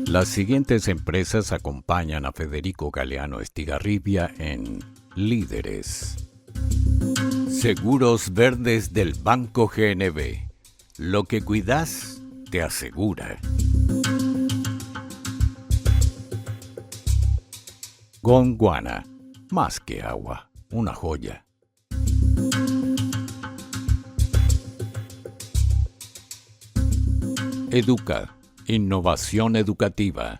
Las siguientes empresas acompañan a Federico Galeano Estigarribia en Líderes. Seguros Verdes del Banco GNB. Lo que cuidas te asegura. Gondwana. Más que agua, una joya. Educa. Innovación educativa.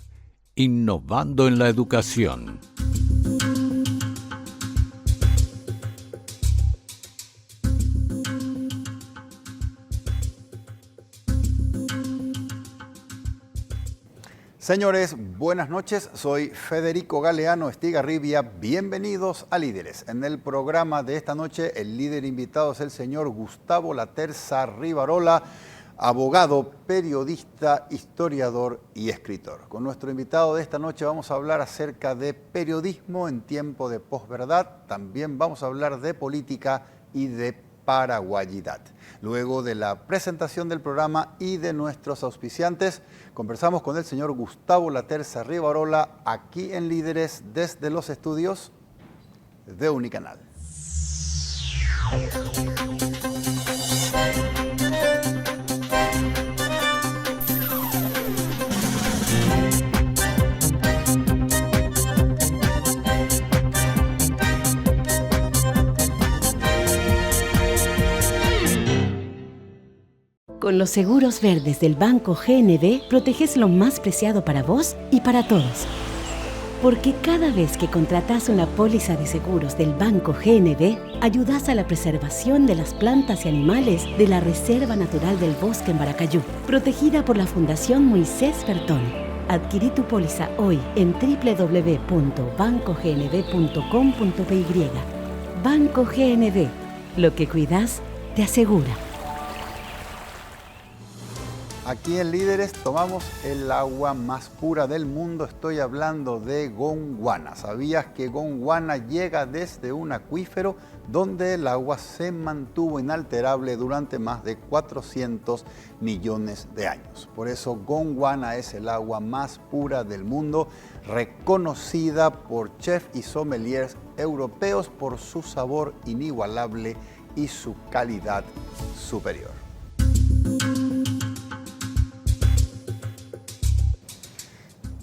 Innovando en la educación. Señores, buenas noches. Soy Federico Galeano Estigarribia. Bienvenidos a Líderes. En el programa de esta noche, el líder invitado es el señor Gustavo Laterza Rivarola, abogado, periodista, historiador y escritor. Con nuestro invitado de esta noche vamos a hablar acerca de periodismo en tiempo de posverdad. También vamos a hablar de política y de paraguayidad. Luego de la presentación del programa y de nuestros auspiciantes, conversamos con el señor Gustavo Laterza Rivarola aquí en Líderes desde los estudios de Unicanal. Con los seguros verdes del Banco GNB, proteges lo más preciado para vos y para todos. Porque cada vez que contratás una póliza de seguros del Banco GNB, ayudás a la preservación de las plantas y animales de la Reserva Natural del Bosque en Baracayú, protegida por la Fundación Moisés Bertone. Adquirí tu póliza hoy en www.bancognb.com.py. Banco GNB. Lo que cuidás te asegura. Aquí en Líderes tomamos el agua más pura del mundo. Estoy hablando de Gondwana. ¿Sabías que Gondwana llega desde un acuífero donde el agua se mantuvo inalterable durante más de 400 millones de años? Por eso Gondwana es el agua más pura del mundo, reconocida por chefs y sommeliers europeos por su sabor inigualable y su calidad superior.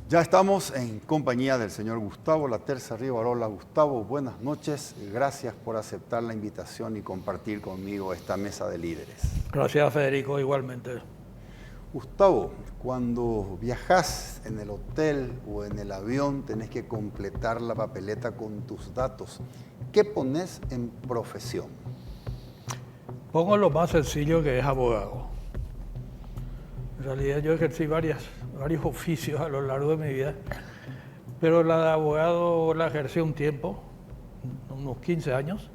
Ya estamos en compañía del señor Gustavo Laterza Rivarola. Gustavo, buenas noches. Gracias por aceptar la invitación y compartir conmigo esta mesa de líderes. Gracias, Federico, igualmente. Gustavo, cuando viajas en el hotel o en el avión, tenés que completar la papeleta con tus datos. ¿Qué pones en profesión? Pongo lo más sencillo, que es abogado. En realidad yo ejercí varios oficios a lo largo de mi vida, pero la de abogado la ejercí un tiempo, unos 15 años,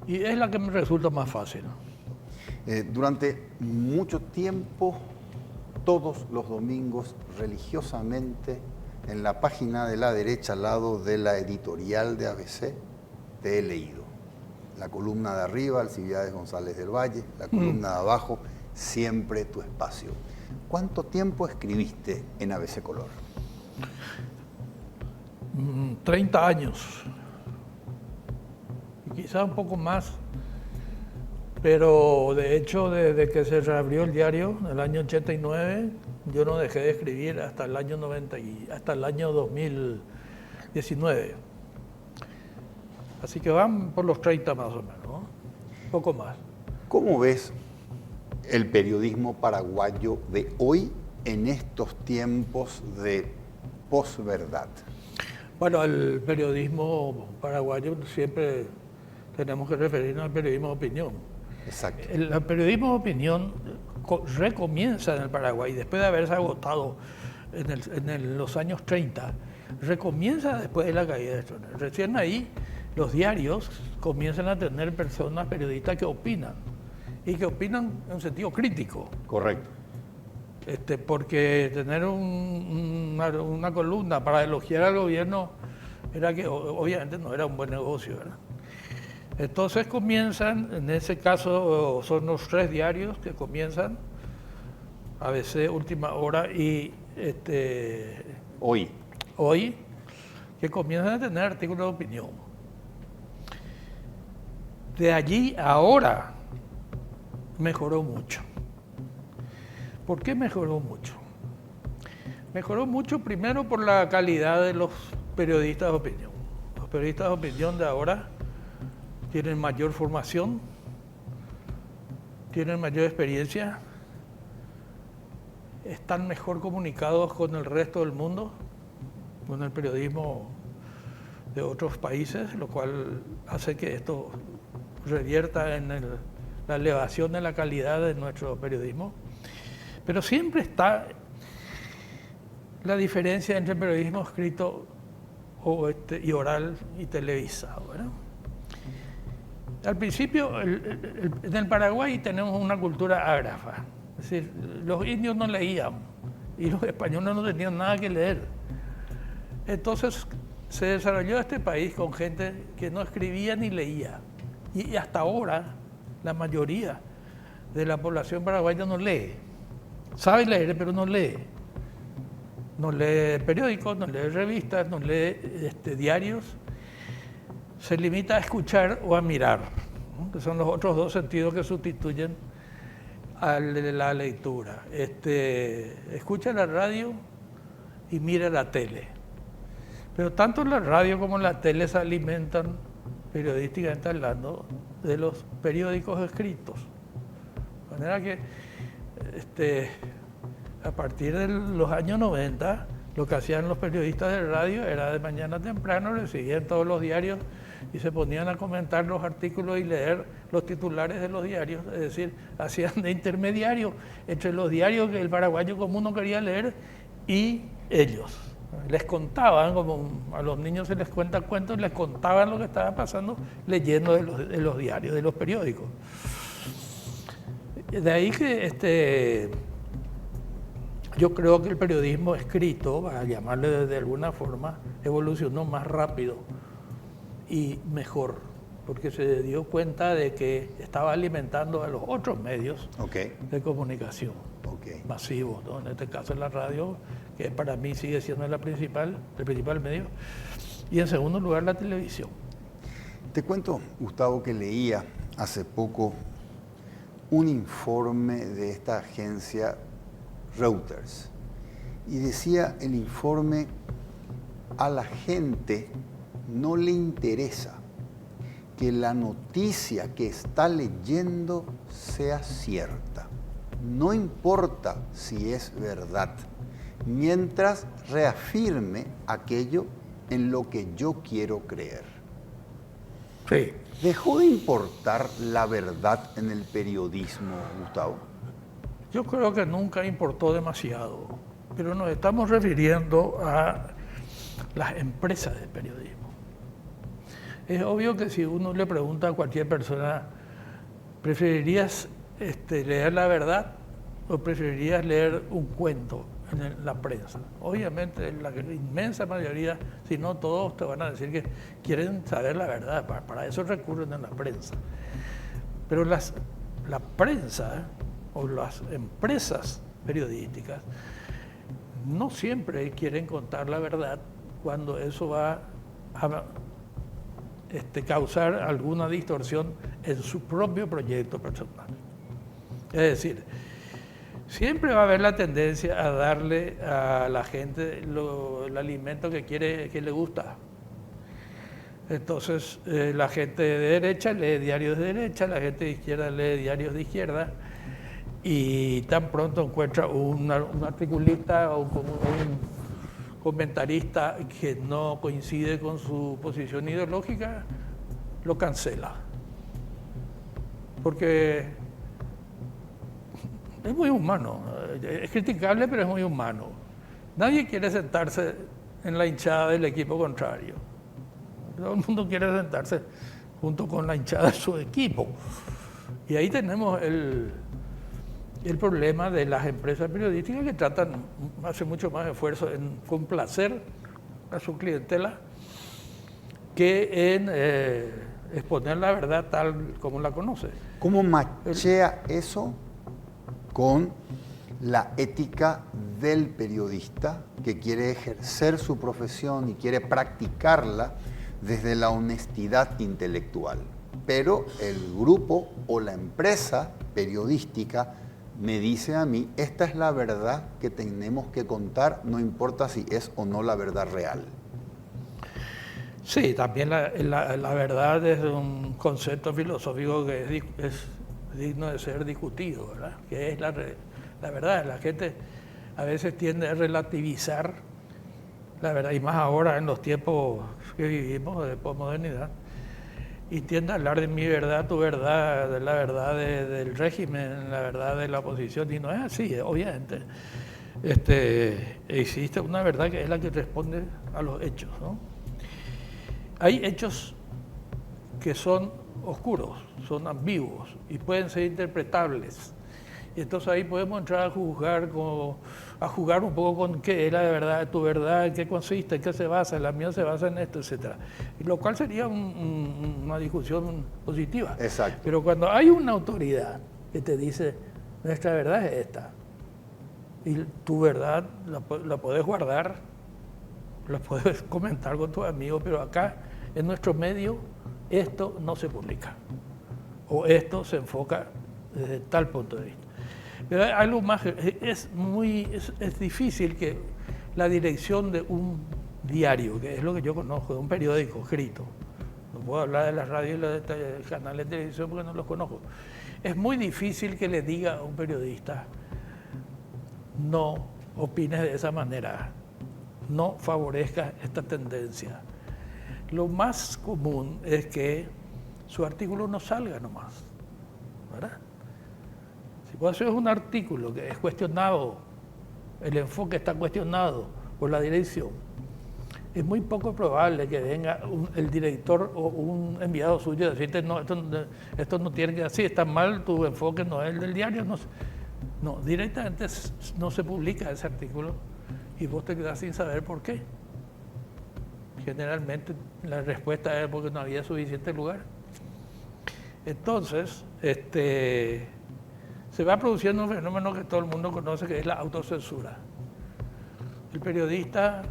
y es la que me resulta más fácil. Durante mucho tiempo, todos los domingos, religiosamente, en la página de la derecha, al lado de la editorial de ABC, te he leído. La columna de arriba, Alcibiades González del Valle, la columna de abajo, Siempre tu espacio. ¿Cuánto tiempo escribiste en ABC Color? 30 años, quizá un poco más, pero de hecho desde que se reabrió el diario en el año 89, yo no dejé de escribir hasta el año 2019. Así que van por los 30 más o menos, ¿no? Un poco más. ¿Cómo ves el periodismo paraguayo de hoy en estos tiempos de posverdad? Bueno, el periodismo paraguayo siempre tenemos que referirnos al periodismo de opinión. Exacto. El periodismo de opinión recomienza en el Paraguay, después de haberse agotado en los años 30, recomienza después de la caída de Stroessner. Recién ahí los diarios comienzan a tener personas periodistas que opinan, y que opinan en un sentido crítico. Correcto. Porque tener una columna para elogiar al gobierno era que obviamente no era un buen negocio, ¿verdad? Entonces comienzan, en ese caso son los 3 diarios que comienzan, ABC, Última Hora y Hoy, que comienzan a tener artículos de opinión. De allí a ahora mejoró mucho. ¿Por qué mejoró mucho? Mejoró mucho primero por la calidad de los periodistas de opinión. Los periodistas de opinión de ahora tienen mayor formación, tienen mayor experiencia, están mejor comunicados con el resto del mundo, con el periodismo de otros países, lo cual hace que esto revierta en la elevación de la calidad de nuestro periodismo. Pero siempre está la diferencia entre periodismo escrito y oral y televisado, ¿verdad? Al principio, en el Paraguay tenemos una cultura ágrafa, es decir, los indios no leían y los españoles no tenían nada que leer. Entonces se desarrolló este país con gente que no escribía ni leía. Y hasta ahora la mayoría de la población paraguaya no lee. Sabe leer, pero no lee. No lee periódicos, no lee revistas, no lee diarios. Se limita a escuchar o a mirar, ¿no? Que son los otros dos sentidos que sustituyen a la lectura. Escucha la radio y mira la tele. Pero tanto la radio como la tele se alimentan periodísticamente hablando de los periódicos escritos. De manera que a partir de los años 90, lo que hacían los periodistas de radio era de mañana temprano, recibían todos los diarios y se ponían a comentar los artículos y leer los titulares de los diarios, es decir, hacían de intermediario entre los diarios que el paraguayo común no quería leer y ellos. Les contaban, como a los niños se les cuentan cuentos, les contaban lo que estaba pasando leyendo de los diarios, de los periódicos. De ahí que yo creo que el periodismo escrito, para llamarle de alguna forma, evolucionó más rápido y mejor, porque se dio cuenta de que estaba alimentando a los otros medios de comunicación masivos, ¿no? En este caso la radio, que para mí sigue siendo el principal medio, y en segundo lugar la televisión. Te cuento, Gustavo, que leía hace poco un informe de esta agencia Reuters, y decía el informe: a la gente no le interesa que la noticia que está leyendo sea cierta. No importa si es verdad, mientras reafirme aquello en lo que yo quiero creer. Sí. ¿Dejó de importar la verdad en el periodismo, Gustavo? Yo creo que nunca importó demasiado, pero nos estamos refiriendo a las empresas de periodismo. Es obvio que si uno le pregunta a cualquier persona, ¿preferirías leer la verdad o preferirías leer un cuento en la prensa? Obviamente la inmensa mayoría, si no todos, te van a decir que quieren saber la verdad, para eso recurren a la prensa. Pero la prensa o las empresas periodísticas no siempre quieren contar la verdad cuando eso va a causar alguna distorsión en su propio proyecto personal. Es decir, siempre va a haber la tendencia a darle a la gente el alimento que quiere, que le gusta. Entonces, la gente de derecha lee diarios de derecha, la gente de izquierda lee diarios de izquierda, y tan pronto encuentra un articulista o un comentarista que no coincide con su posición ideológica, lo cancela. Porque es muy humano, es criticable, pero es muy humano. Nadie quiere sentarse en la hinchada del equipo contrario. Todo el mundo quiere sentarse junto con la hinchada de su equipo. Y ahí tenemos el problema de las empresas periodísticas, que hacen mucho más esfuerzo en complacer a su clientela que en exponer la verdad tal como la conoce. ¿Cómo machea eso con la ética del periodista que quiere ejercer su profesión y quiere practicarla desde la honestidad intelectual. Pero el grupo o la empresa periodística me dice a mí, esta es la verdad que tenemos que contar, no importa si es o no la verdad real. Sí, también la verdad es un concepto filosófico que es digno de ser discutido, ¿verdad? Que es la verdad. La gente a veces tiende a relativizar la verdad, y más ahora en los tiempos que vivimos de posmodernidad, y tiende a hablar de mi verdad, tu verdad, de la verdad del régimen, la verdad de la oposición, y no es así, obviamente. Existe una verdad que es la que responde a los hechos, ¿no? Hay hechos que son oscuros, son ambiguos y pueden ser interpretables. Y entonces ahí podemos entrar a jugar un poco con qué es la verdad, tu verdad, en qué consiste, en qué se basa, la mía se basa en esto, etc. Lo cual sería una discusión positiva. Exacto. Pero cuando hay una autoridad que te dice, nuestra verdad es esta, y tu verdad la puedes guardar, la puedes comentar con tus amigos, pero acá, en nuestro medio, esto no se publica. O esto se enfoca desde tal punto de vista. Pero hay algo más, es difícil que la dirección de un diario, que es lo que yo conozco, de un periódico escrito, no puedo hablar de las radios y los canales de televisión porque no los conozco, es muy difícil que le diga a un periodista, no opines de esa manera, no favorezcas esta tendencia. Lo más común es que su artículo no salga nomás, ¿verdad? Si vos haces un artículo que es cuestionado, el enfoque está cuestionado por la dirección, es muy poco probable que venga el director o un enviado suyo a decirte, no, esto no tiene que ser así, está mal, tu enfoque no es el del diario. No, directamente no se publica ese artículo y vos te quedás sin saber por qué. Generalmente la respuesta es porque no había suficiente lugar. Entonces, se va produciendo un fenómeno que todo el mundo conoce, que es la autocensura. El periodista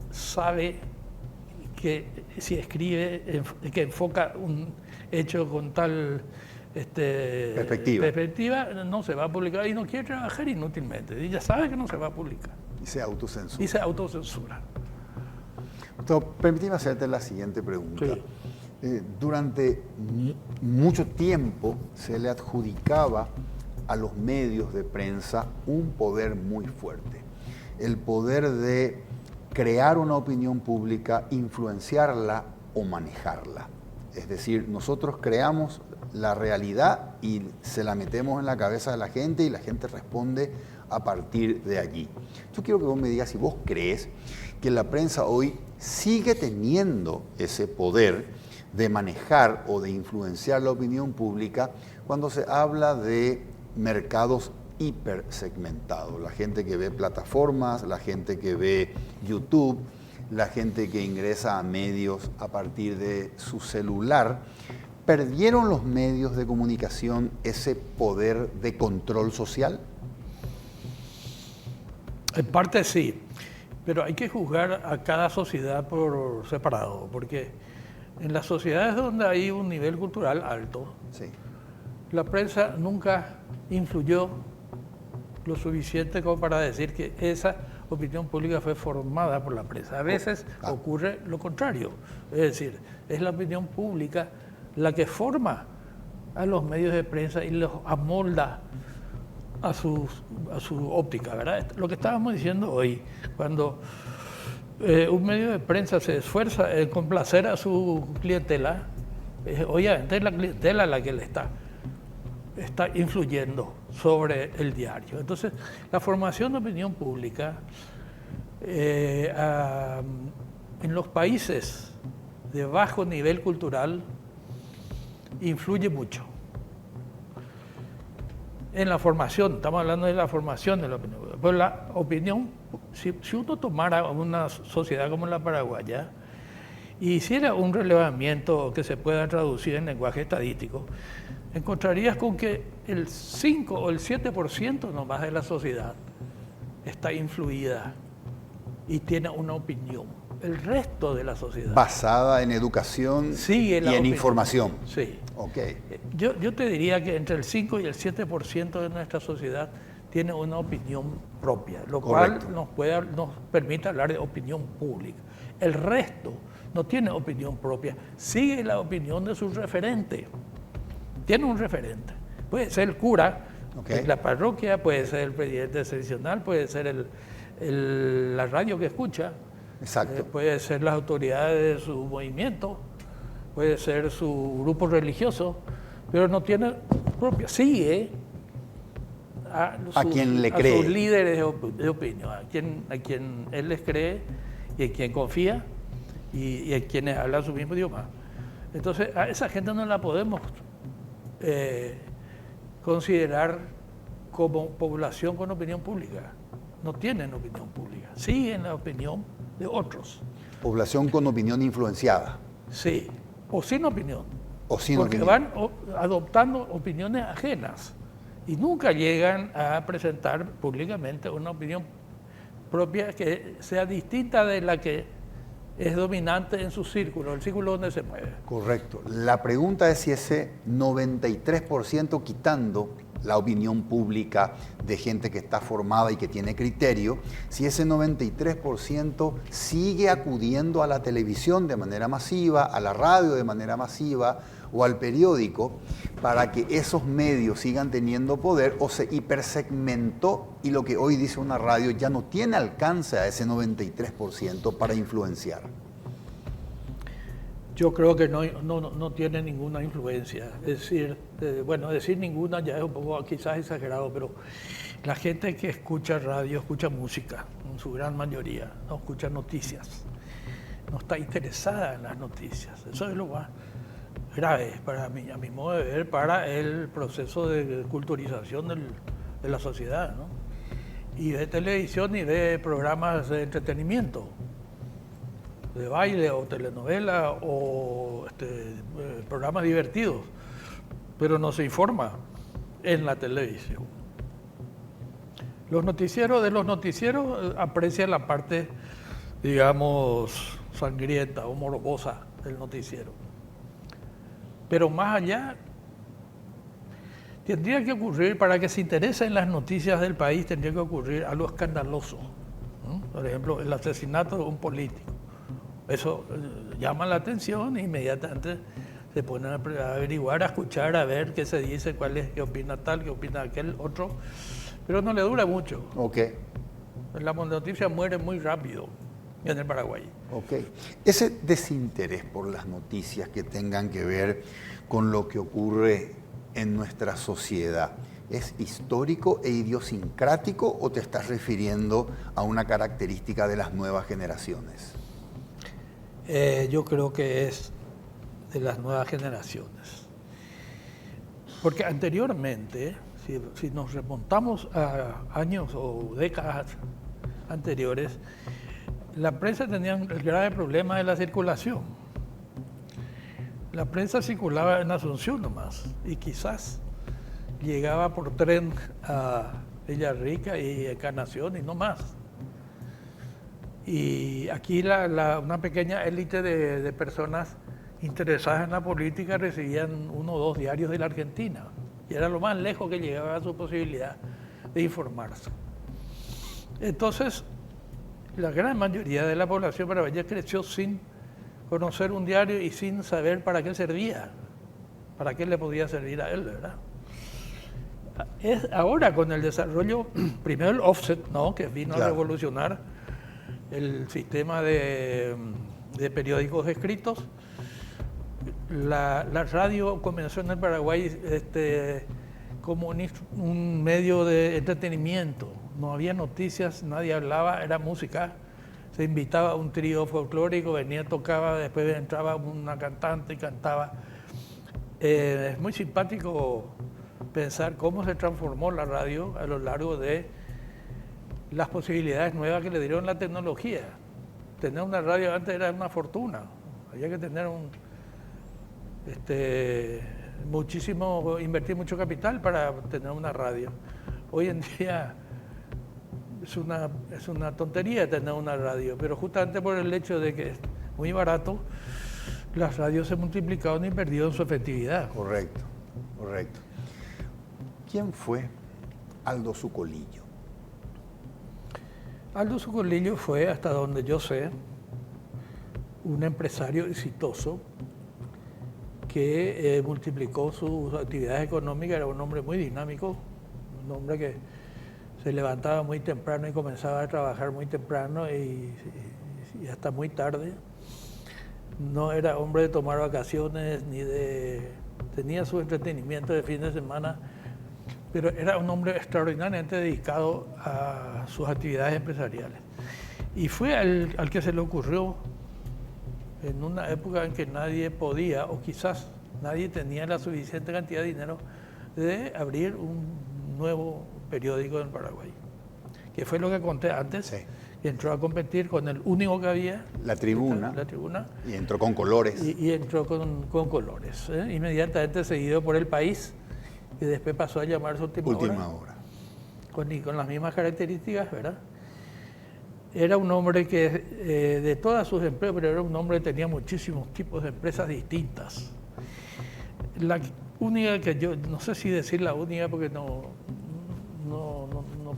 sabe que si escribe, que enfoca un hecho con tal perspectiva, no se va a publicar y no quiere trabajar inútilmente. Y ya sabe que no se va a publicar. Y se autocensura. Y se autocensura. Entonces, permíteme hacerte la siguiente pregunta. Sí. Durante mucho tiempo se le adjudicaba a los medios de prensa un poder muy fuerte. El poder de crear una opinión pública, influenciarla o manejarla. Es decir, nosotros creamos la realidad y se la metemos en la cabeza de la gente y la gente responde a partir de allí. Yo quiero que vos me digas si vos crees que la prensa hoy sigue teniendo ese poder de manejar o de influenciar la opinión pública cuando se habla de mercados hipersegmentados. La gente que ve plataformas, la gente que ve YouTube, la gente que ingresa a medios a partir de su celular. ¿Perdieron los medios de comunicación ese poder de control social? En parte sí, pero hay que juzgar a cada sociedad por separado, porque en las sociedades donde hay un nivel cultural alto, Sí. la prensa nunca influyó lo suficiente como para decir que esa opinión pública fue formada por la prensa. A veces ocurre lo contrario, es decir, es la opinión pública la que forma a los medios de prensa y los amolda a su óptica, ¿verdad? Lo que estábamos diciendo hoy, cuando un medio de prensa se esfuerza en complacer a su clientela, obviamente es la clientela la que le está influyendo sobre el diario. Entonces, la formación de opinión pública en los países de bajo nivel cultural influye mucho. En la formación, estamos hablando de la formación de la opinión. Pues la opinión, si uno tomara una sociedad como la paraguaya y hiciera un relevamiento que se pueda traducir en lenguaje estadístico, encontrarías con que el 5 o el 7% nomás de la sociedad está influida y tiene una opinión. El resto de la sociedad Basada en educación sigue y la en opinión. información. Sí. Ok. Yo te diría que entre el 5 y el 7% de nuestra sociedad tiene una opinión propia, lo Correcto. cual nos permite hablar de opinión pública. El resto no tiene opinión propia, sigue la opinión de su referente. Tiene un referente. Puede ser el cura de la parroquia, puede ser el presidente seccional, puede ser la radio que escucha, Exacto. puede ser las autoridades de su movimiento, puede ser su grupo religioso, pero no tiene propia. Sigue a quien le a cree. sus líderes de opinión, a quien él les cree y en quien confía y en quienes hablan su mismo idioma. Entonces, a esa gente no la podemos considerar como población con opinión pública. No tienen opinión pública, siguen la opinión de otros. Población con opinión influenciada. Sí, o sin opinión. O sin Porque opinión. van adoptando opiniones ajenas y nunca llegan a presentar públicamente una opinión propia que sea distinta de la que es dominante en su círculo, el círculo donde se mueve. Correcto. La pregunta es si ese 93%, quitando la opinión pública de gente que está formada y que tiene criterio, si ese 93% sigue acudiendo a la televisión de manera masiva, a la radio de manera masiva o al periódico, para que esos medios sigan teniendo poder, o se hipersegmentó y lo que hoy dice una radio ya no tiene alcance a ese 93% para influenciar. Yo creo que no tiene ninguna influencia. Es decir, bueno, decir ninguna ya es un poco quizás exagerado, pero la gente que escucha radio escucha música, en su gran mayoría, no escucha noticias, no está interesada en las noticias. Eso es lo más grave para mí, a mi modo de ver, para el proceso de culturización de la sociedad, ¿no? Y ve televisión y ve programas de entretenimiento, de baile o telenovela o programas divertidos, pero no se informa en la televisión. Los noticieros aprecian la parte, digamos, sangrienta o morbosa del noticiero. Pero más allá, tendría que ocurrir, para que se interesen las noticias del país, tendría que ocurrir algo escandaloso, ¿no? Por ejemplo, el asesinato de un político. Eso llama la atención e inmediatamente se ponen a averiguar, a escuchar, a ver qué se dice, qué opina tal, qué opina aquel otro, pero no le dura mucho. Ok. La noticia muere muy rápido en el Paraguay. Ok. Ese desinterés por las noticias que tengan que ver con lo que ocurre en nuestra sociedad, ¿es histórico e idiosincrático o te estás refiriendo a una característica de las nuevas generaciones? Yo creo que es de las nuevas generaciones. Porque anteriormente, si nos remontamos a años o décadas anteriores, la prensa tenía el grave problema de la circulación. La prensa circulaba en Asunción nomás y quizás llegaba por tren a Villarrica y Encarnación y no más. Y aquí una pequeña élite de personas interesadas en la política recibían 1 o 2 diarios de la Argentina. Y era lo más lejos que llegaba a su posibilidad de informarse. Entonces, la gran mayoría de la población paraguaya creció sin conocer un diario y sin saber para qué servía, para qué le podía servir a él, ¿verdad? Es ahora con el desarrollo, primero el offset, ¿no?, que vino a revolucionar el sistema de periódicos escritos. La radio comenzó en el Paraguay como un medio de entretenimiento. No había noticias, nadie hablaba, era música. Se invitaba a un trío folclórico, venía, tocaba, después entraba una cantante y cantaba. Es muy simpático pensar cómo se transformó la radio a lo largo de las posibilidades nuevas que le dieron la tecnología. Tener una radio antes era una fortuna, había que tener invertir mucho capital para tener una radio. Hoy en día es una tontería tener una radio, pero justamente por el hecho de que es muy barato, las radios se multiplicaron y perdieron su efectividad. Correcto, correcto. ¿Quién fue Aldo Zucolillo? Aldo Zucolillo fue, hasta donde yo sé, un empresario exitoso que multiplicó sus actividades económicas. Era un hombre muy dinámico, un hombre que se levantaba muy temprano y comenzaba a trabajar muy temprano y hasta muy tarde. No era hombre de tomar vacaciones tenía su entretenimiento de fin de semana, pero era un hombre extraordinariamente dedicado a sus actividades empresariales. Y fue al que se le ocurrió, en una época en que nadie podía, o quizás nadie tenía la suficiente cantidad de dinero, de abrir un nuevo periódico en Paraguay, que fue lo que conté antes. Sí. Y entró a competir con el único que había, La Tribuna. Y entró con colores. Y entró con colores. Inmediatamente seguido por El País, que después pasó a llamarse Última Hora. Con las mismas características, ¿verdad? Era un hombre que, de todas sus empresas, pero era un hombre que tenía muchísimos tipos de empresas distintas. La única que yo, no sé si decir la única, porque no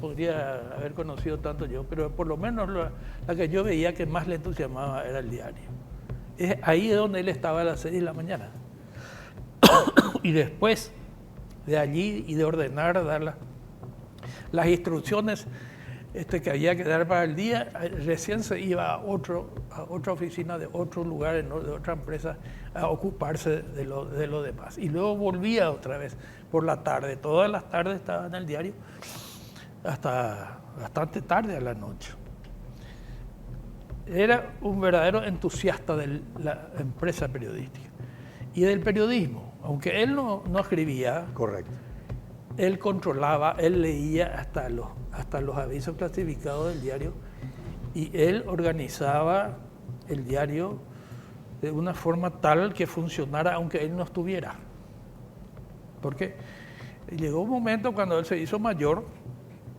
podría haber conocido tanto yo, pero por lo menos la que yo veía que más le entusiasmaba era el diario. Es ahí donde él estaba a las 6 de la mañana. Y después de allí y de ordenar, dar las instrucciones que había que dar para el día, recién se iba a otra oficina de otro lugar, de otra empresa, a ocuparse de lo demás. Y luego volvía otra vez por la tarde. Todas las tardes estaba en el diario, hasta bastante tarde a la noche. Era un verdadero entusiasta de la empresa periodística y del periodismo. Aunque él no escribía, correcto, él controlaba, él leía hasta los avisos clasificados del diario, y él organizaba el diario de una forma tal que funcionara aunque él no estuviera. Porque llegó un momento cuando él se hizo mayor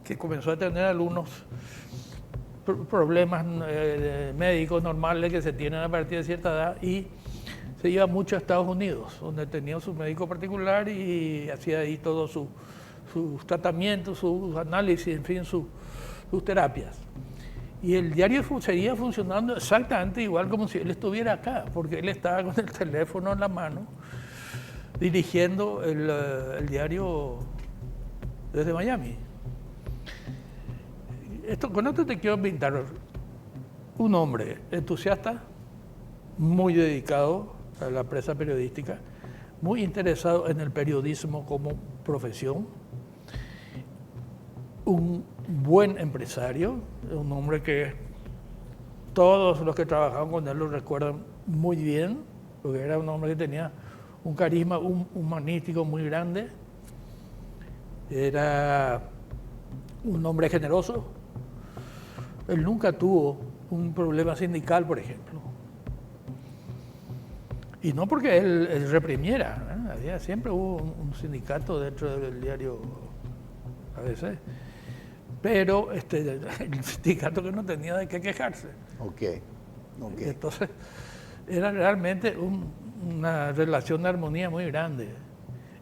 que comenzó a tener algunos problemas médicos normales que se tienen a partir de cierta edad, y se iba mucho a Estados Unidos, donde tenía su médico particular y hacía ahí todos sus tratamientos, sus análisis, en fin, sus terapias. Y el diario seguía funcionando exactamente igual como si él estuviera acá, porque él estaba con el teléfono en la mano, dirigiendo el diario desde Miami. Con esto te quiero pintar un hombre entusiasta, muy dedicado a la empresa periodística, muy interesado en el periodismo como profesión, un buen empresario, un hombre que todos los que trabajaban con él lo recuerdan muy bien, porque era un hombre que tenía un carisma humanístico muy grande, era un hombre generoso. Él nunca tuvo un problema sindical, por ejemplo. Y no porque él reprimiera, siempre hubo un sindicato dentro del diario ABC, pero el sindicato que no tenía de qué quejarse. Okay. Entonces, era realmente una relación de armonía muy grande.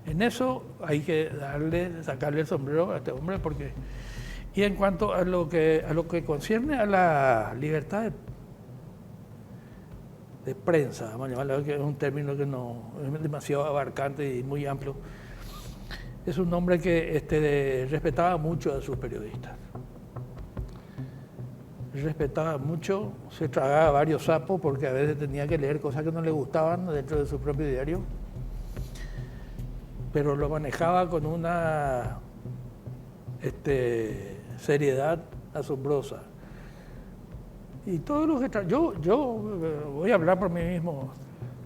En eso hay que sacarle el sombrero a este hombre, porque... Y en cuanto a lo que concierne a la libertad de prensa, vamos a llamarlo, que es un término que no es demasiado abarcante y muy amplio, es un hombre que respetaba mucho a sus periodistas. Respetaba mucho, se tragaba varios sapos porque a veces tenía que leer cosas que no le gustaban dentro de su propio diario, pero lo manejaba con una seriedad asombrosa. Y todo lo que yo voy a hablar por mí mismo,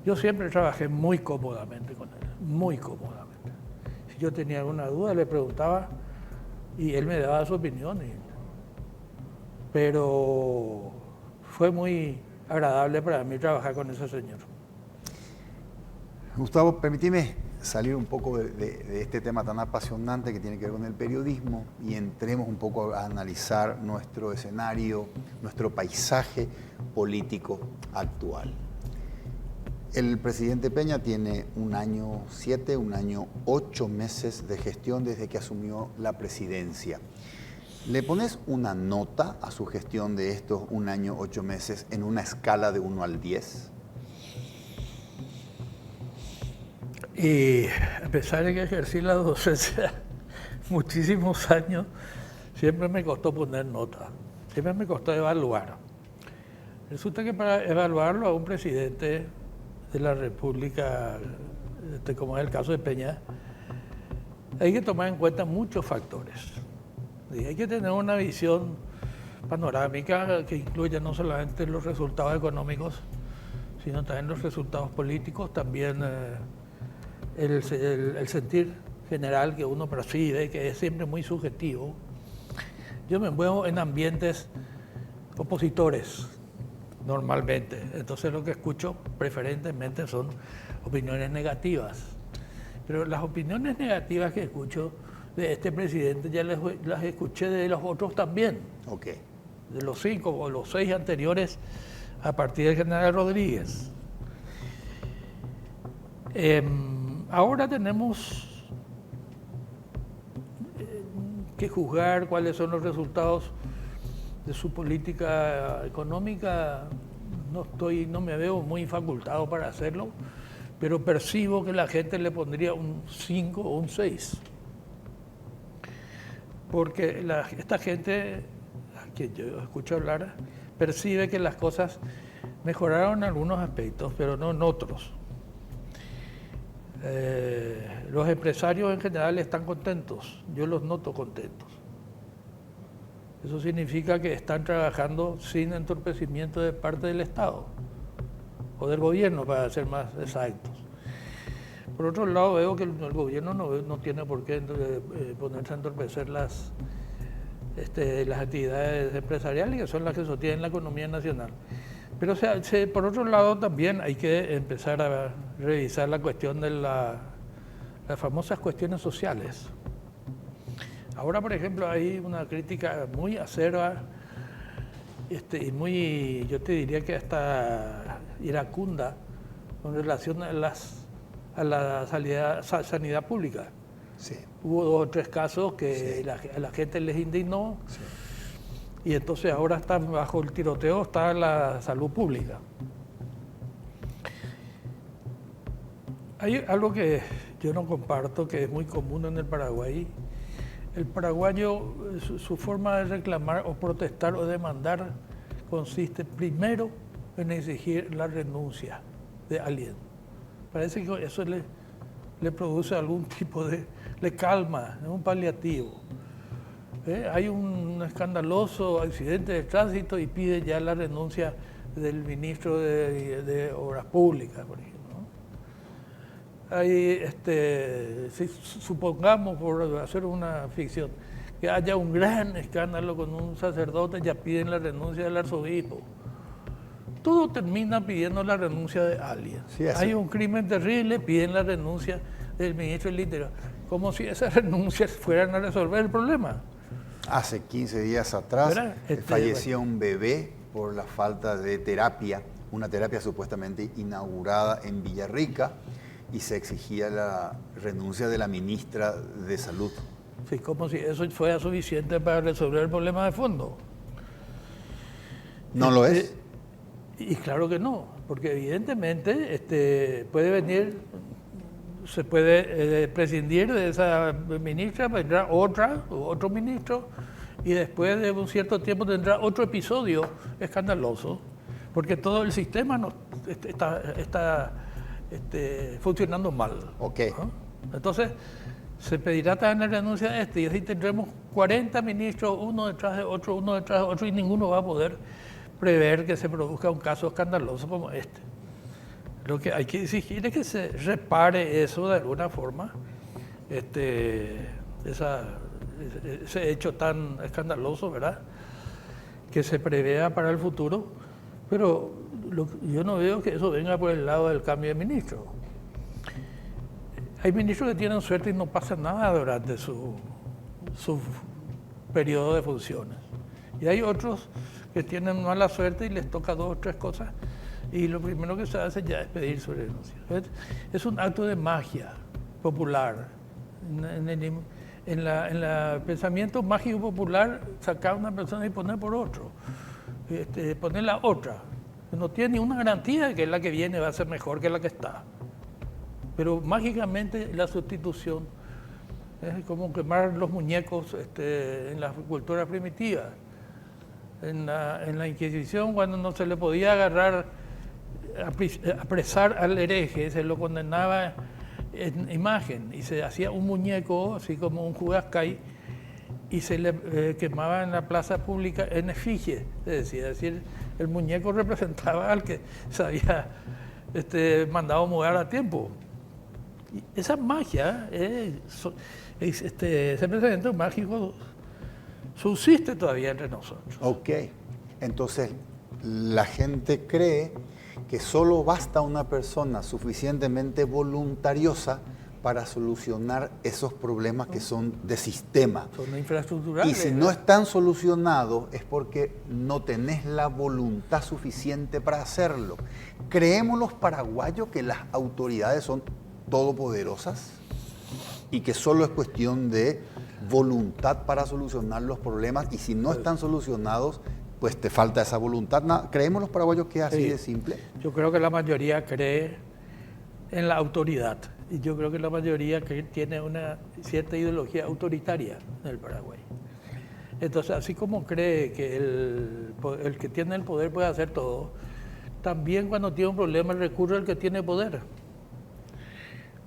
yo siempre trabajé muy cómodamente con él, muy cómodamente. Si yo tenía alguna duda le preguntaba y él me daba su opinión, pero fue muy agradable para mí trabajar con ese señor. Gustavo, permíteme salir un poco de este tema tan apasionante que tiene que ver con el periodismo y entremos un poco a analizar nuestro escenario, nuestro paisaje político actual. El presidente Peña tiene 1 año 7, 1 año 8 meses de gestión desde que asumió la presidencia. ¿Le pones una nota a su gestión de estos 1 año 8 meses en una escala de 1 al 10? Y a pesar de que ejercí la docencia muchísimos años, siempre me costó poner nota, siempre me costó evaluar. Resulta que para evaluarlo a un presidente de la República, como es el caso de Peña, hay que tomar en cuenta muchos factores. Y hay que tener una visión panorámica que incluya no solamente los resultados económicos, sino también los resultados políticos, también el sentir general que uno percibe, que es siempre muy subjetivo. Yo me muevo en ambientes opositores, normalmente. Entonces lo que escucho preferentemente son opiniones negativas. Pero las opiniones negativas que escucho de este presidente ya las escuché de los otros también. Okay. De los 5 o los 6 anteriores a partir del general Rodríguez. Ahora tenemos que juzgar cuáles son los resultados de su política económica. No me veo muy facultado para hacerlo, pero percibo que la gente le pondría un 5 o un 6. Porque esta gente, a quien yo escucho hablar, percibe que las cosas mejoraron en algunos aspectos, pero no en otros. Los empresarios en general están contentos, yo los noto contentos. Eso significa que están trabajando sin entorpecimiento de parte del Estado o del gobierno, para ser más exactos. Por otro lado, veo que el gobierno no tiene por qué ponerse a entorpecer las actividades empresariales, que son las que sostienen la economía nacional. Pero por otro lado también hay que empezar a revisar la cuestión de las famosas cuestiones sociales. Ahora, por ejemplo, hay una crítica muy acerba y muy, yo te diría que hasta iracunda, con relación a la sanidad pública. Sí. Hubo 2 o 3 casos que Sí. a la gente les indignó. Sí. Y entonces ahora está bajo el tiroteo, está la salud pública. Hay algo que yo no comparto, que es muy común en el Paraguay. El paraguayo, su forma de reclamar o protestar o demandar consiste primero en exigir la renuncia de alguien. Parece que eso le produce algún tipo le calma, es un paliativo. Hay un escandaloso accidente de tránsito y pide ya la renuncia del ministro de Obras Públicas, por ejemplo. Hay, si supongamos, por hacer una ficción, que haya un gran escándalo con un sacerdote, ya piden la renuncia del arzobispo. Todo termina pidiendo la renuncia de alguien. Sí, hay un crimen terrible, piden la renuncia del ministro del Interior, como si esas renuncias fueran a resolver el problema. Hace 15 días atrás falleció bueno, un bebé por la falta de terapia, una terapia supuestamente inaugurada en Villarrica, y se exigía la renuncia de la ministra de Salud. Sí, como si eso fuera suficiente para resolver el problema de fondo. ¿No lo es? Y claro que no, porque evidentemente se puede prescindir de esa ministra, vendrá otro ministro, y después de un cierto tiempo tendrá otro episodio escandaloso, porque todo el sistema está funcionando mal. Okay. ¿No? Entonces, se pedirá también la renuncia de y así tendremos 40 ministros, uno detrás de otro, y ninguno va a poder prever que se produzca un caso escandaloso como este. Lo que hay que exigir es que se repare eso de alguna forma, ese hecho tan escandaloso, ¿verdad? Que se prevea para el futuro, pero yo no veo que eso venga por el lado del cambio de ministro. Hay ministros que tienen suerte y no pasa nada durante su periodo de funciones. Y hay otros que tienen mala suerte y les toca 2 o 3 cosas y lo primero que se hace ya es pedir su renuncia. Es un acto de magia popular. En el pensamiento mágico popular, sacar a una persona y poner por otro, poner la otra. No tiene ni una garantía de que la que viene va a ser mejor que la que está. Pero mágicamente la sustitución es como quemar los muñecos en la cultura primitiva. En la Inquisición, cuando no se le podía agarrar, apresar al hereje, se lo condenaba en imagen y se hacía un muñeco, así como un Judas-Cay, y se le quemaba en la plaza pública en efigie, es decir, el muñeco representaba al que se había mandado mudar a tiempo. Y esa magia, ese pensamiento mágico subsiste todavía entre nosotros. Ok, entonces la gente cree que solo basta una persona suficientemente voluntariosa para solucionar esos problemas que son de sistema. Son infraestructurales. Y si no están solucionados es porque no tenés la voluntad suficiente para hacerlo. ¿Creemos los paraguayos que las autoridades son todopoderosas y que solo es cuestión de voluntad para solucionar los problemas? Y si no están solucionados, pues te falta esa voluntad. ¿Creemos los paraguayos que es así de simple? Yo creo que la mayoría cree en la autoridad. Y yo creo que la mayoría tiene una cierta ideología autoritaria en el Paraguay. Entonces, así como cree que el que tiene el poder puede hacer todo, también cuando tiene un problema recurre al que tiene poder.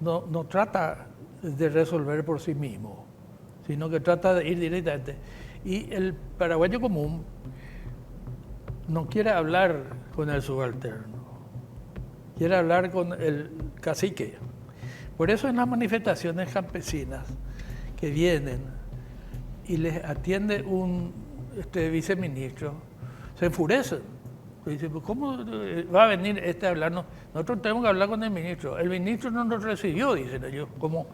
No trata de resolver por sí mismo, sino que trata de ir directamente. Y el paraguayo común no quiere hablar con el subalterno, quiere hablar con el cacique. Por eso en las manifestaciones campesinas que vienen y les atiende un viceministro, se enfurecen. Dicen, ¿cómo va a venir a hablarnos? Nosotros tenemos que hablar con el ministro. El ministro no nos recibió, dicen ellos, como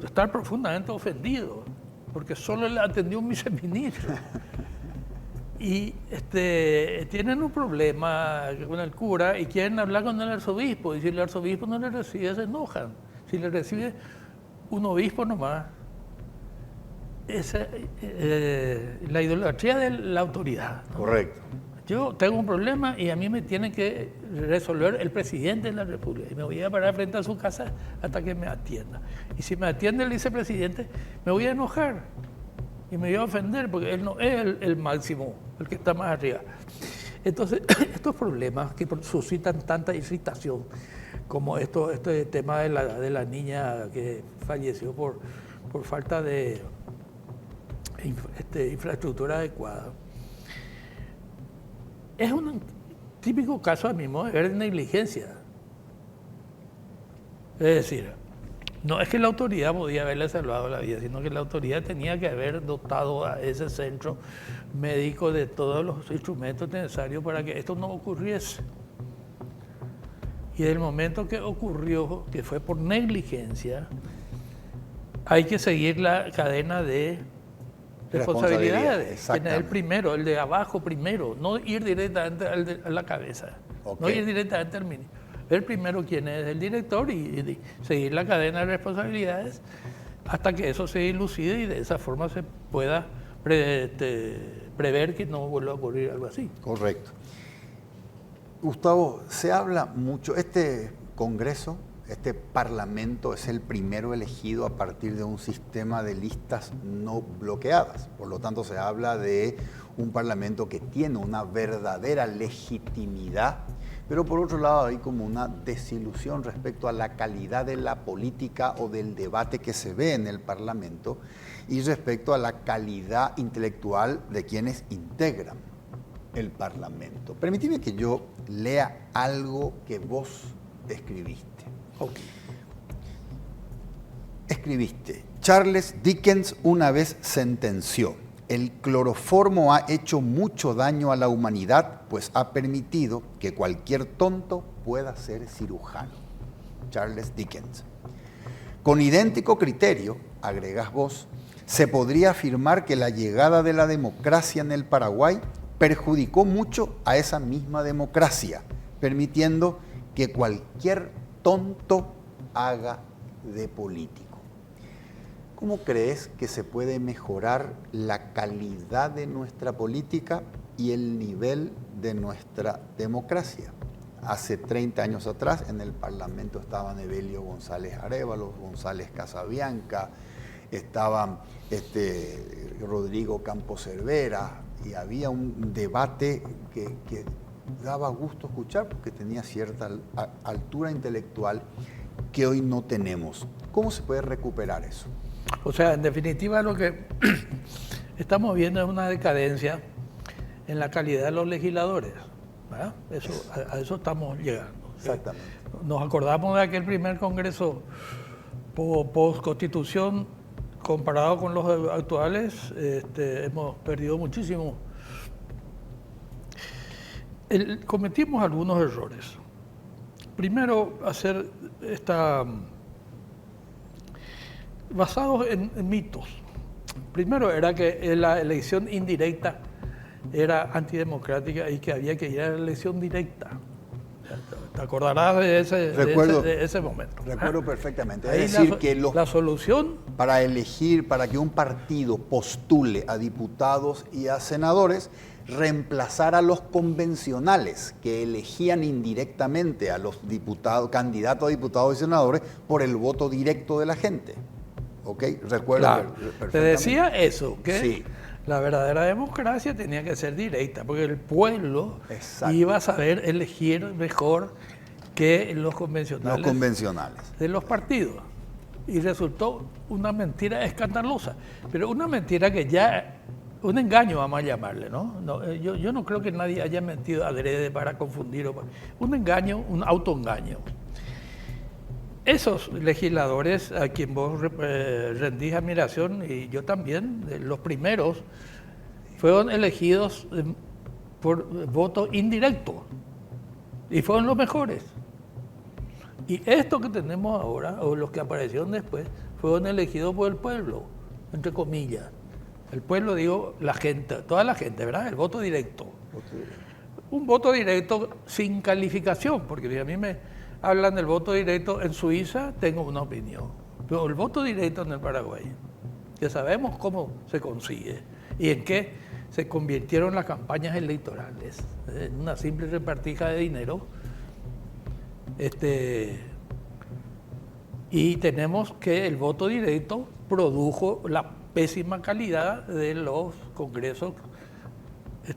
estar profundamente ofendidos, porque solo le atendió un viceministro. Y tienen un problema con el cura y quieren hablar con el arzobispo. Y si el arzobispo no le recibe, se enojan. Si le recibe un obispo nomás, la idolatría de la autoridad, ¿no? Correcto. Yo tengo un problema y a mí me tiene que resolver el presidente de la República. Y me voy a parar frente a su casa hasta que me atienda. Y si me atiende el vicepresidente, me voy a enojar. Y me voy a ofender porque él no es el máximo, el que está más arriba. Entonces, estos problemas que suscitan tanta irritación, como este tema de la niña que falleció por falta de infraestructura adecuada, es un típico caso a mi modo de ver de negligencia. Es decir, no es que la autoridad podía haberle salvado la vida, sino que la autoridad tenía que haber dotado a ese centro médico de todos los instrumentos necesarios para que esto no ocurriese. Y en el momento que ocurrió, que fue por negligencia, hay que seguir la cadena de responsabilidades. Tener el primero, el de abajo primero, no ir directamente a la cabeza, okay. No ir directamente al ministro. Ver primero quién es el director y seguir la cadena de responsabilidades hasta que eso se dilucide y de esa forma se pueda prever que no vuelva a ocurrir algo así. Correcto. Gustavo, se habla mucho, este Congreso, este Parlamento es el primero elegido a partir de un sistema de listas no bloqueadas. Por lo tanto, se habla de un Parlamento que tiene una verdadera legitimidad. Pero por otro lado hay como una desilusión respecto a la calidad de la política o del debate que se ve en el Parlamento y respecto a la calidad intelectual de quienes integran el Parlamento. Permíteme que yo lea algo que vos escribiste. Okay. Escribiste, Charles Dickens una vez sentenció: el cloroformo ha hecho mucho daño a la humanidad, pues ha permitido que cualquier tonto pueda ser cirujano. Charles Dickens. Con idéntico criterio, agregás vos, se podría afirmar que la llegada de la democracia en el Paraguay perjudicó mucho a esa misma democracia, permitiendo que cualquier tonto haga de político. ¿Cómo crees que se puede mejorar la calidad de nuestra política y el nivel de nuestra democracia? Hace 30 años atrás en el Parlamento estaban Evelio González Arévalo, González Casabianca, estaban Rodrigo Campos Cervera, y había un debate que daba gusto escuchar porque tenía cierta altura intelectual que hoy no tenemos. ¿Cómo se puede recuperar eso? O sea, en definitiva lo que estamos viendo es una decadencia en la calidad de los legisladores, ¿verdad? A eso estamos llegando. Exactamente. Nos acordamos de aquel primer congreso post-constitución, comparado con los actuales, hemos perdido muchísimo. Cometimos algunos errores. Primero, basados en mitos. Primero era que la elección indirecta era antidemocrática y que había que ir a la elección directa. ¿Te acordarás de ese momento? Recuerdo perfectamente. Ahí es decir, que la solución... para que un partido postule a diputados y a senadores, reemplazar a los convencionales que elegían indirectamente a los candidatos a diputados y senadores por el voto directo de la gente. ¿Ok? Recuerdo perfectamente. Te decía eso, que sí. La verdadera democracia tenía que ser directa, porque el pueblo Exacto. iba a saber elegir mejor que los convencionales de los partidos. Y resultó una mentira escandalosa, pero una mentira que ya, un engaño vamos a llamarle, ¿no? Yo no creo que nadie haya mentido adrede para confundir, un engaño, un autoengaño. Esos legisladores a quien vos rendís admiración, y yo también, los primeros, fueron elegidos por voto indirecto y fueron los mejores. Y esto que tenemos ahora, o los que aparecieron después, fueron elegidos por el pueblo, entre comillas. El pueblo, digo, la gente, toda la gente, ¿verdad? El voto directo. Un voto directo sin calificación, porque si a mí me hablan del voto directo en Suiza, tengo una opinión. Pero el voto directo en el Paraguay, que sabemos cómo se consigue y en qué se convirtieron las campañas electorales, en una simple repartija de dinero. Y tenemos que el voto directo produjo la pésima calidad de los congresos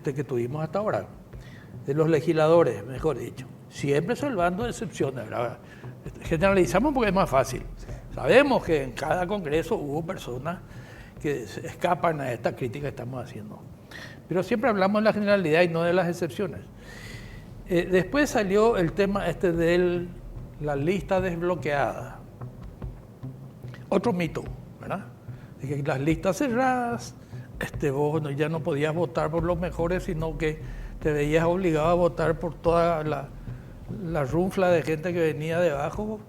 que tuvimos hasta ahora, de los legisladores, mejor dicho. Siempre salvando excepciones, ¿verdad? Generalizamos porque es más fácil. Sabemos que en cada congreso hubo personas que escapan a esta crítica que estamos haciendo. Pero siempre hablamos de la generalidad y no de las excepciones. Después salió el tema de la lista desbloqueada. Otro mito, ¿verdad? De que las listas cerradas, vos ya no podías votar por los mejores, sino que te veías obligado a votar por toda la runfla de gente que venía debajo.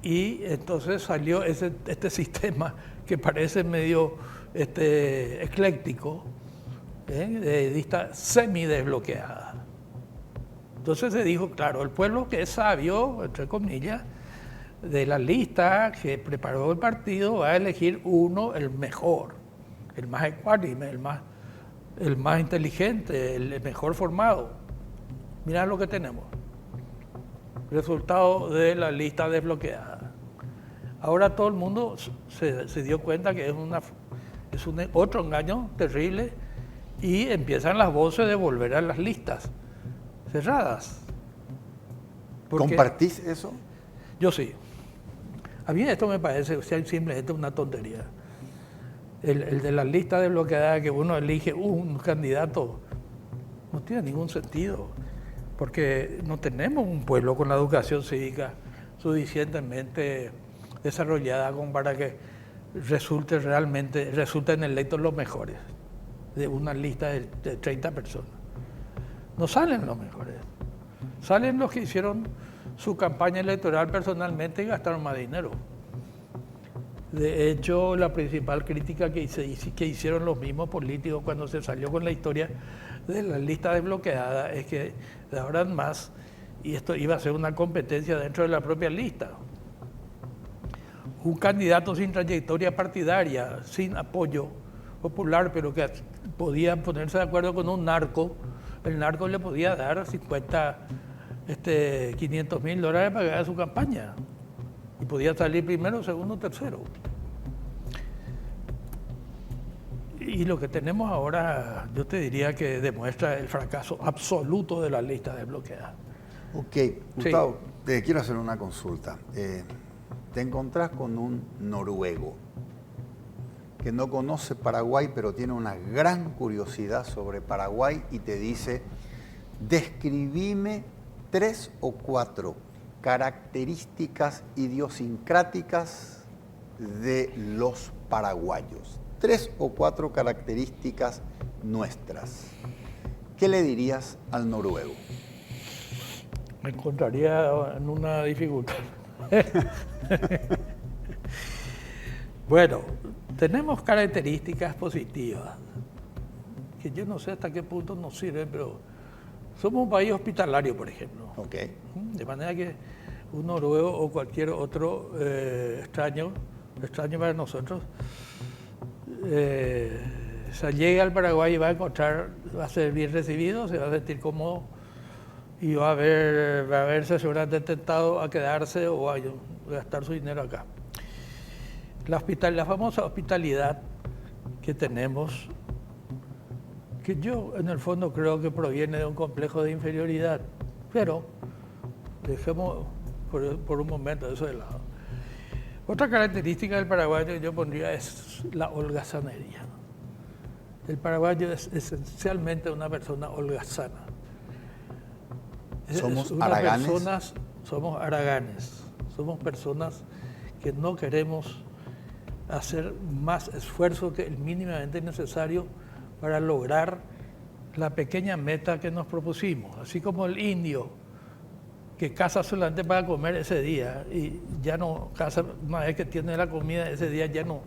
Y entonces salió este sistema que parece medio ecléctico, de lista semidesbloqueada. Entonces se dijo, claro, el pueblo que es sabio, entre comillas, de la lista que preparó el partido va a elegir uno, el mejor, el más ecuánime, el más inteligente, el mejor formado. Mirá lo que tenemos. Resultado de la lista desbloqueada. Ahora todo el mundo se dio cuenta que es otro engaño terrible y empiezan las voces de volver a las listas cerradas. ¿Compartís eso? Yo sí. A mí esto me parece simplemente una tontería. El de la lista desbloqueada, que uno elige un candidato, no tiene ningún sentido. Porque no tenemos un pueblo con la educación cívica suficientemente desarrollada como para que resulten electos los mejores de una lista de 30 personas. No salen los mejores, salen los que hicieron su campaña electoral personalmente y gastaron más dinero. De hecho, la principal crítica que hicieron los mismos políticos cuando se salió con la historia de la lista desbloqueada es que de ahora en más, y esto iba a ser una competencia dentro de la propia lista. Un candidato sin trayectoria partidaria, sin apoyo popular, pero que podía ponerse de acuerdo con un narco, el narco le podía dar 500.000 dólares para que haga su campaña. Y podía salir primero, segundo, tercero. Y lo que tenemos ahora, yo te diría que demuestra el fracaso absoluto de la lista desbloqueada. Ok, Gustavo, te quiero hacer una consulta. Te encontrás con un noruego que no conoce Paraguay, pero tiene una gran curiosidad sobre Paraguay y te dice, describime 3 o 4 características idiosincráticas de los paraguayos. 3 o 4 características nuestras. ¿Qué le dirías al noruego? Me encontraría en una dificultad. Bueno, tenemos características positivas, que yo no sé hasta qué punto nos sirven, pero somos un país hospitalario, por ejemplo. Okay. De manera que un noruego o cualquier otro extraño para nosotros, se llega al Paraguay y va a ser bien recibido, se va a sentir cómodo y va a verse seguramente tentado a quedarse o a gastar su dinero acá. La famosa hospitalidad que tenemos, que yo en el fondo creo que proviene de un complejo de inferioridad, pero dejemos por un momento eso de lado. Otra característica del paraguayo yo pondría es la holgazanería. El paraguayo es esencialmente una persona holgazana. ¿Somos haraganes? Somos haraganes, somos personas que no queremos hacer más esfuerzo que el mínimamente necesario para lograr la pequeña meta que nos propusimos. Así como el indio que caza solamente para comer ese día y ya no caza, una vez que tiene la comida ese día ya no,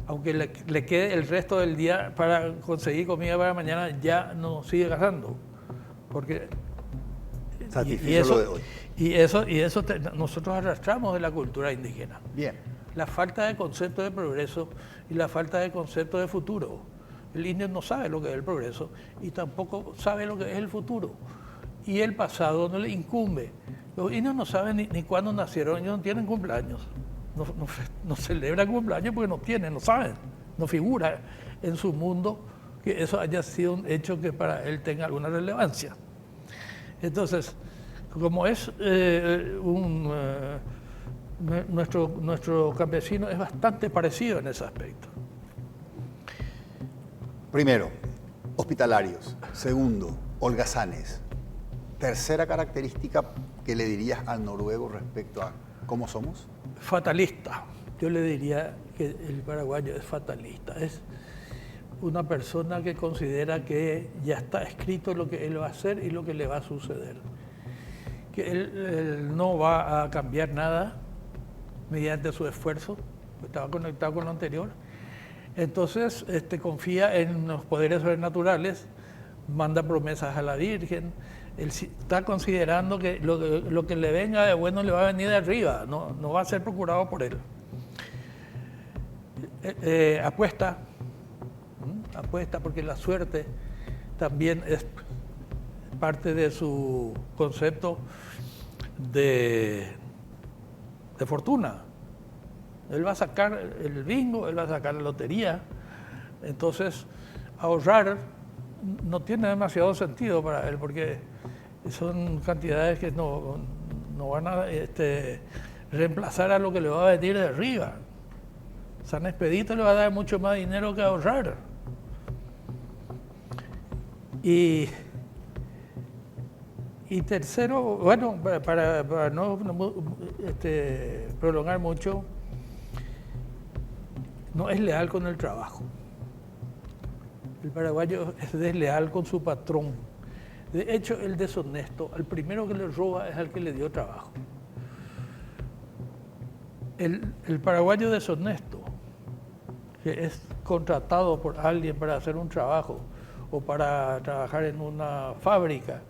aunque le quede el resto del día para conseguir comida para mañana, ya no sigue cazando. Porque satisfizo lo de hoy. Y eso nosotros arrastramos de la cultura indígena. Bien. La falta de concepto de progreso y la falta de concepto de futuro. El indio no sabe lo que es el progreso y tampoco sabe lo que es el futuro. Y el pasado no le incumbe. Los indios no saben ni cuándo nacieron, ellos no tienen cumpleaños. No celebran cumpleaños porque no tienen, no saben. No figura en su mundo que eso haya sido un hecho que para él tenga alguna relevancia. Entonces, como es nuestro campesino es bastante parecido en ese aspecto. Primero, hospitalarios. Segundo, holgazanes. Tercera característica que le dirías al noruego respecto a cómo somos. Fatalista. Yo le diría que el paraguayo es fatalista. Es una persona que considera que ya está escrito lo que él va a hacer y lo que le va a suceder. Que él no va a cambiar nada mediante su esfuerzo, estaba conectado con lo anterior. Entonces confía en los poderes sobrenaturales, manda promesas a la Virgen. Él está considerando que lo que le venga de bueno le va a venir de arriba, no va a ser procurado por él. Apuesta porque la suerte también es parte de su concepto de fortuna. Él va a sacar el bingo, él va a sacar la lotería. Entonces, ahorrar no tiene demasiado sentido para él porque son cantidades que no van a reemplazar a lo que le va a venir de arriba. San Expedito le va a dar mucho más dinero que ahorrar. Y tercero, bueno, para no prolongar mucho, no es leal con el trabajo. El paraguayo es desleal con su patrón. De hecho, el deshonesto, al primero que le roba es al que le dio trabajo. el paraguayo deshonesto, que es contratado por alguien para hacer un trabajo o para trabajar en una fábrica,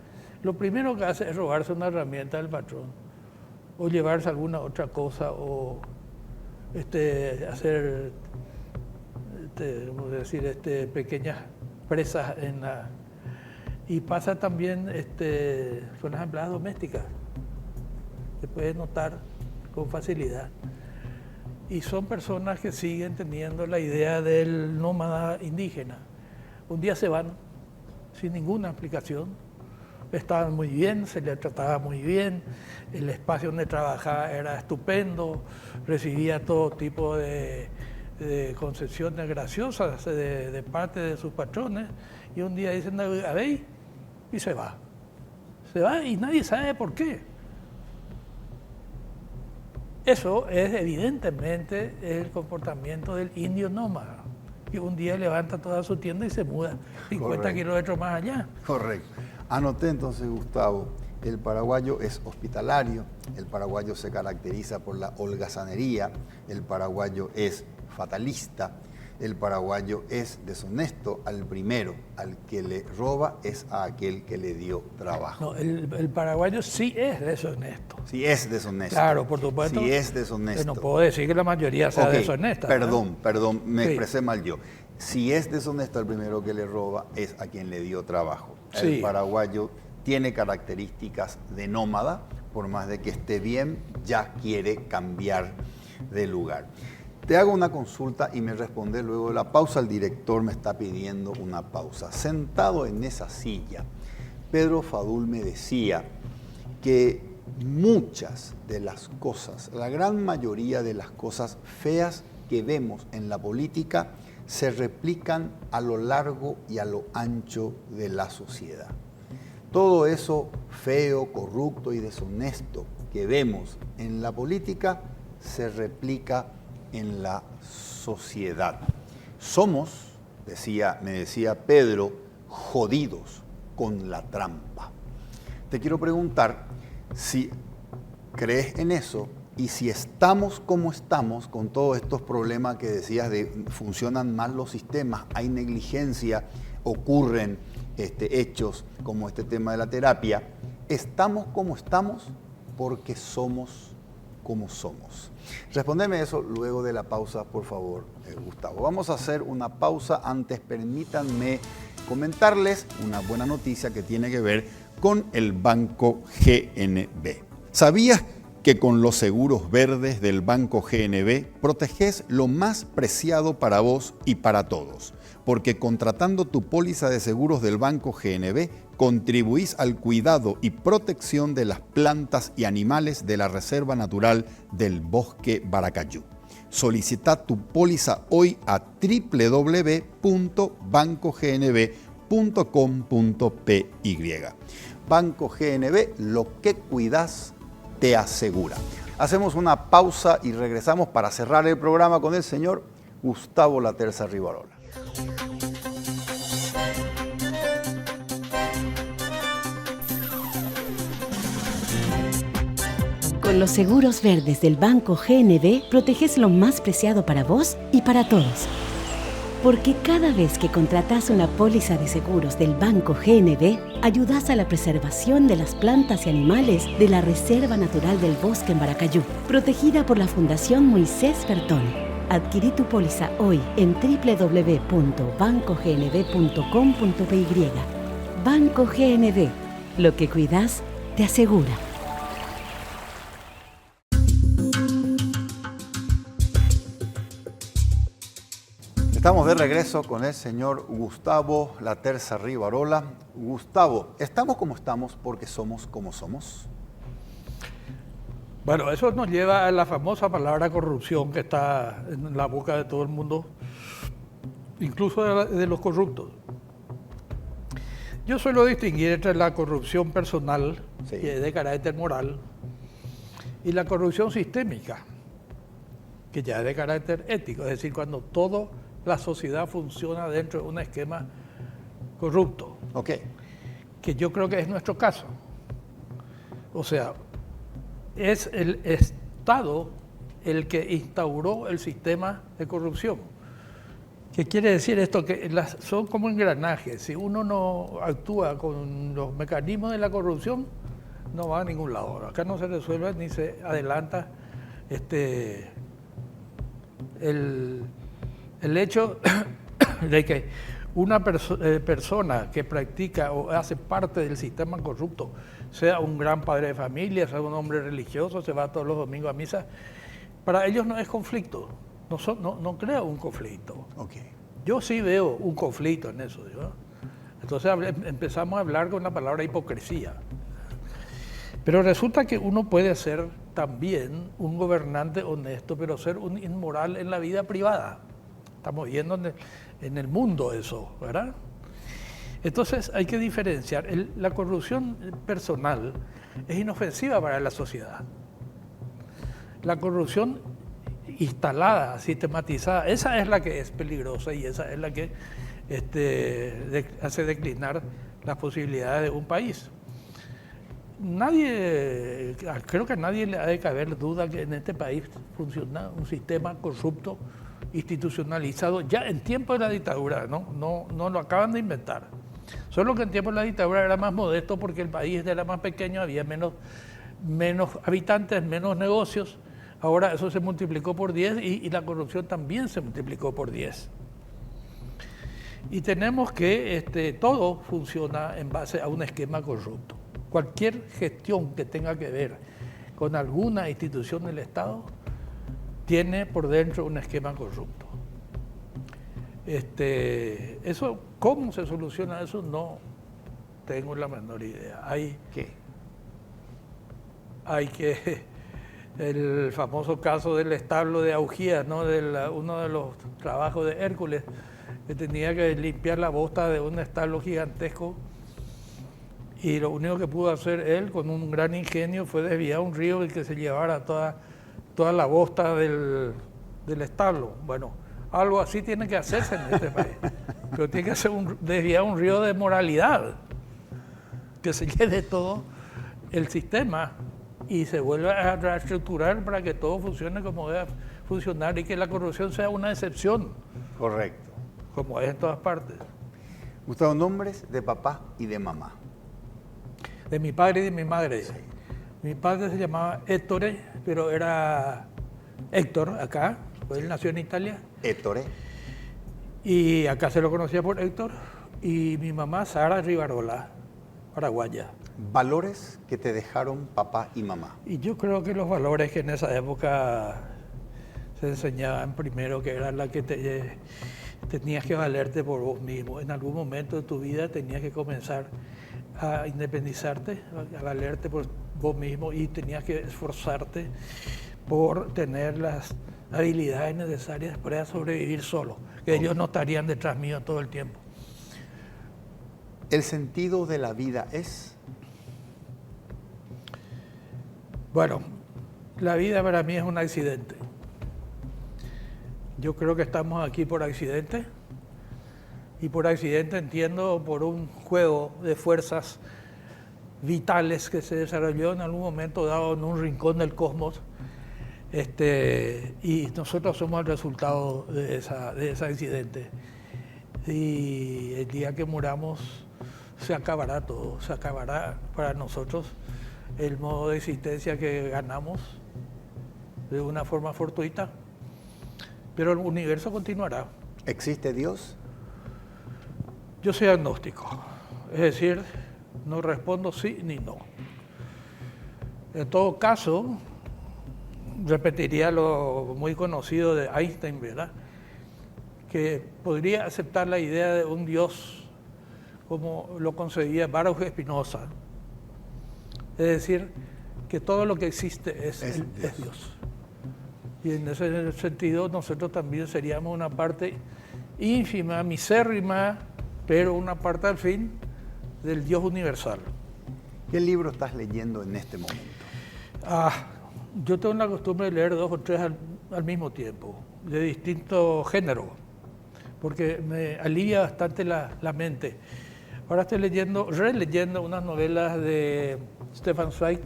lo primero que hace es robarse una herramienta del patrón o llevarse alguna otra cosa o hacer pequeñas presas y pasa también con las empleadas domésticas. Se puede notar con facilidad. Y son personas que siguen teniendo la idea del nómada indígena. Un día se van sin ninguna explicación. Estaban muy bien, se les trataba muy bien, el espacio donde trabajaba era estupendo, recibía todo tipo de concesiones graciosas de parte de sus patrones, y un día dicen, a ver, y se va. Se va y nadie sabe por qué. Eso es evidentemente el comportamiento del indio nómada, que un día levanta toda su tienda y se muda 50 kilómetros más allá. Correcto. Anoté entonces, Gustavo, el paraguayo es hospitalario, el paraguayo se caracteriza por la holgazanería, el paraguayo es fatalista, el paraguayo es deshonesto al primero, al que le roba es a aquel que le dio trabajo. No, el paraguayo sí es deshonesto. Sí es deshonesto. Claro, por supuesto. Sí es deshonesto. No puedo decir que la mayoría sea deshonesta. Perdón, me expresé mal yo. Si es deshonesto, el primero que le roba es a quien le dio trabajo. El paraguayo tiene características de nómada, por más de que esté bien, ya quiere cambiar de lugar. Te hago una consulta y me responde luego de la pausa. El director me está pidiendo una pausa. Sentado en esa silla, Pedro Fadul me decía que muchas de las cosas, la gran mayoría de las cosas feas que vemos en la política se replican a lo largo y a lo ancho de la sociedad. Todo eso feo, corrupto y deshonesto que vemos en la política se replica en la sociedad. Somos, me decía Pedro, jodidos con la trampa. Te quiero preguntar si crees en eso y si estamos como estamos con todos estos problemas que decías de funcionan mal los sistemas, hay negligencia, ocurren hechos como este tema de la terapia. ¿Estamos como estamos porque somos como somos? Respóndeme eso luego de la pausa, por favor, Gustavo. Vamos a hacer una pausa. Antes, permítanme comentarles una buena noticia que tiene que ver con el Banco GNB. ¿Sabías que con los seguros verdes del Banco GNB proteges lo más preciado para vos y para todos? Porque contratando tu póliza de seguros del Banco GNB, contribuís al cuidado y protección de las plantas y animales de la Reserva Natural del Bosque Baracayú. Solicita tu póliza hoy a www.bancognb.com.py. Banco GNB, lo que cuidas te asegura. Hacemos una pausa y regresamos para cerrar el programa con el señor Gustavo Laterza Rivarola. Con los seguros verdes del Banco GNB, proteges lo más preciado para vos y para todos. Porque cada vez que contratás una póliza de seguros del Banco GNB, ayudás a la preservación de las plantas y animales de la Reserva Natural del Bosque en Baracayú, protegida por la Fundación Moisés Bertone. Adquirí tu póliza hoy en www.bancognb.com.py. Banco GNB, lo que cuidás te asegura. Estamos de regreso con el señor Gustavo Laterza Rivarola. Gustavo, ¿estamos como estamos porque somos como somos? Bueno, eso nos lleva a la famosa palabra corrupción que está en la boca de todo el mundo, incluso de los corruptos. Yo suelo distinguir entre la corrupción personal, que es de carácter moral, y la corrupción sistémica, que ya es de carácter ético, es decir, cuando toda la sociedad funciona dentro de un esquema corrupto. Que yo creo que es nuestro caso. O sea, es el Estado el que instauró el sistema de corrupción. ¿Qué quiere decir esto? Que son como engranajes. Si uno no actúa con los mecanismos de la corrupción, no va a ningún lado. Acá no se resuelve ni se adelanta el hecho de que una persona que practica o hace parte del sistema corrupto, sea un gran padre de familia, sea un hombre religioso, se va todos los domingos a misa, para ellos no es conflicto, no crea un conflicto. Okay. Yo sí veo un conflicto en eso, ¿no? Entonces empezamos a hablar con la palabra hipocresía. Pero resulta que uno puede ser también un gobernante honesto, pero ser un inmoral en la vida privada. Estamos viendo en el mundo eso, ¿verdad? Entonces hay que diferenciar. La corrupción personal es inofensiva para la sociedad. La corrupción instalada, sistematizada, esa es la que es peligrosa y esa es la que hace declinar las posibilidades de un país. Creo que a nadie le ha de caber duda que en este país funciona un sistema corrupto, institucionalizado, ya en tiempo de la dictadura, no lo acaban de inventar. Solo que en tiempo de la dictadura era más modesto porque el país era más pequeño, había menos habitantes, menos negocios. Ahora eso se multiplicó por 10 y la corrupción también se multiplicó por 10. Y tenemos que todo funciona en base a un esquema corrupto. Cualquier gestión que tenga que ver con alguna institución del Estado tiene por dentro un esquema corrupto. Eso, ¿cómo se soluciona eso? No tengo la menor idea. Hay que el famoso caso del establo de Augías, ¿no? Uno de los trabajos de Hércules, que tenía que limpiar la bosta de un establo gigantesco, y lo único que pudo hacer él con un gran ingenio fue desviar un río y que se llevara toda la bosta del establo. Bueno, algo así tiene que hacerse en este país, pero tiene que desviar un río de moralidad, que se lleve todo el sistema y se vuelva a reestructurar para que todo funcione como debe funcionar y que la corrupción sea una excepción. Correcto. Como es en todas partes. Gustavo, nombres de papá y de mamá. De mi padre y de mi madre. Sí. Mi padre se llamaba Ettore, pero era Héctor acá, pues él nació en Italia. Ettore. Y acá se lo conocía por Héctor. Y mi mamá, Sara Rivarola, paraguaya. Valores que te dejaron papá y mamá. Y yo creo que los valores que en esa época se enseñaban primero, que era la que tenías que valerte por vos mismo. En algún momento de tu vida tenías que comenzar a independizarte, a valerte por vos mismo y tenías que esforzarte por tener las habilidades necesarias para sobrevivir solo, que ellos no estarían detrás mío todo el tiempo. ¿El sentido de la vida es? Bueno, la vida para mí es un accidente. Yo creo que estamos aquí por accidente, y por accidente entiendo por un juego de fuerzas vitales que se desarrolló en algún momento dado en un rincón del cosmos, y nosotros somos el resultado de ese accidente. Y el día que muramos se acabará todo, se acabará para nosotros el modo de existencia que ganamos de una forma fortuita, pero el universo continuará. ¿Existe Dios? Yo soy agnóstico, es decir, no respondo sí ni no. En todo caso, repetiría lo muy conocido de Einstein, ¿verdad? Que podría aceptar la idea de un Dios como lo concebía Baruch Spinoza. Es decir, que todo lo que existe es Dios. Y en ese sentido nosotros también seríamos una parte ínfima, misérrima, pero una parte al fin del Dios universal. ¿Qué libro estás leyendo en este momento? Yo tengo la costumbre de leer 2 o 3 al mismo tiempo, de distinto género, porque me alivia bastante la mente. Ahora estoy releyendo unas novelas de Stefan Zweig,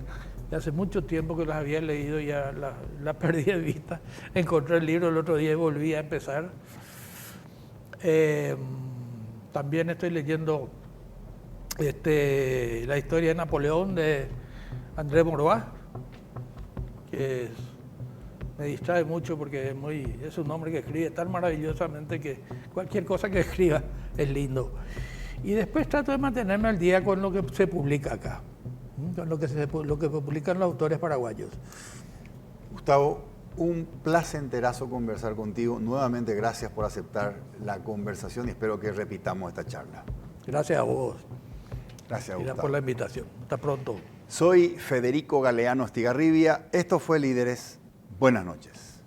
de hace mucho tiempo que las había leído y ya la perdí de vista. Encontré el libro el otro día y volví a empezar. También estoy leyendo la historia de Napoleón de André Morvat, que me distrae mucho porque es un hombre que escribe tan maravillosamente que cualquier cosa que escriba es lindo. Y después trato de mantenerme al día con lo que se publica acá, con lo que publican los autores paraguayos. Gustavo, un placenterazo conversar contigo. Nuevamente, gracias por aceptar la conversación y espero que repitamos esta charla. Gracias a vos. Gracias, Gracias Gustavo. por la invitación. Hasta pronto. Soy Federico Galeano Estigarribia. Esto fue Líderes. Buenas noches.